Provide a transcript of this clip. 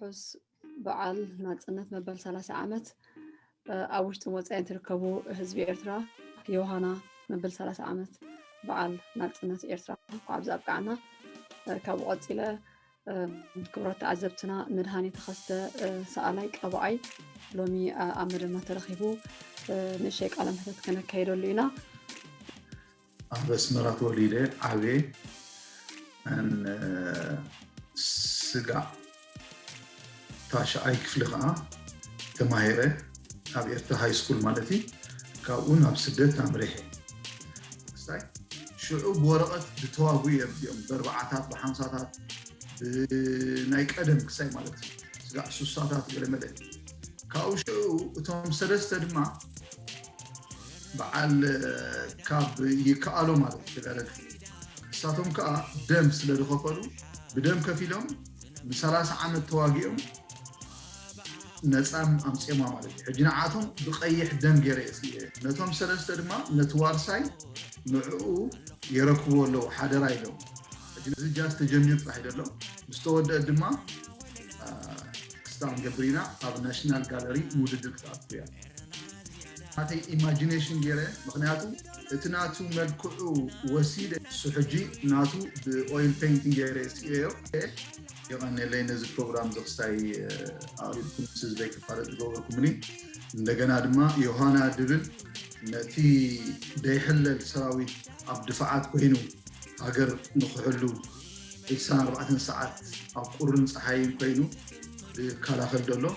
ውሑስ በዓል ናጽነት መበል 30 ዓመት ኣብ ውሽጢ ወጻኢ ትርከቡ ህዝቢ ኤርትራ ዮሃና መበል 30 ዓመት በዓል ናጽነት ኤርትራ ካብዚ ኣብቃዕና ካብ ቆፂለ ክብረት ተዓዘብትና መድሃኒ ተኸስተ ሰኣላይ ቀባኣይ ሎሚ ኣብ መደና ተረኺቡ ንእሽተይ ቃለ መሕተት ከነካይደሉ ኢና ኣብ ኣስመራ ተወሊደ ዓብየ ስጋ ታሽኣይ ክፍሊ ከዓ ተማሂረ ኣብ ኤርትራ ሃይ ስኩል ማለት እዩ ካብኡ ናብ ስደት ኣምሪሐ ስታይ ሽዑ ብወረቐት ብተዋጉ እዮም እዚኦም ብኣርባዓታት ብሓምሳታት ናይ ቀደም ክሳይ ማለት እዩ ስጋ ሱሳታት ገለመለ ካብኡ ሽዑ እቶም ሰለስተ ድማ በዓል ካብ ይከኣሎ ማለት ተጋለጥ እሳቶም ከዓ ደም ስለ ዝኸፈሉ ብደም ከፊሎም ብ30 ዓመት ተዋጊኦም ነፃም ኣምፅማ ማለት እዩ ሕጂ ንዓቶም ብቀይሕ ደም ገይረ እየ ነቶም ሰለስተ ድማ ነቲ ዋርሳይ ንዕኡ የረክቦ ኣለዉ ሓደራ ኢሎም ሕጂ ነዚ ጃዝ ተጀሚሩ ጥራሕ ኢደሎ ምስተወድአ ድማ ክስታን ገብሪና ኣብ ናሽናል ጋለሪ ውድድር ክትኣቱ እያ ናተይ ኢማጂኔሽን ገይረ ምክንያቱ እቲ ናቱ መልክዑ ወሲደ እሱ ሕጂ ናቱ ብኦይል ፔይንቲንግ ገይረ እዮ يغني نزل بروجرام زخستاي أقولكم سيزبيك فارد جووركمني عندنا دما يوهانا دبل نتي ديحل السراوي عبد دفعات كهينو أجر نخلو إنسان 4 ساعات أو قرن صحيح كهينو كلا خلدلو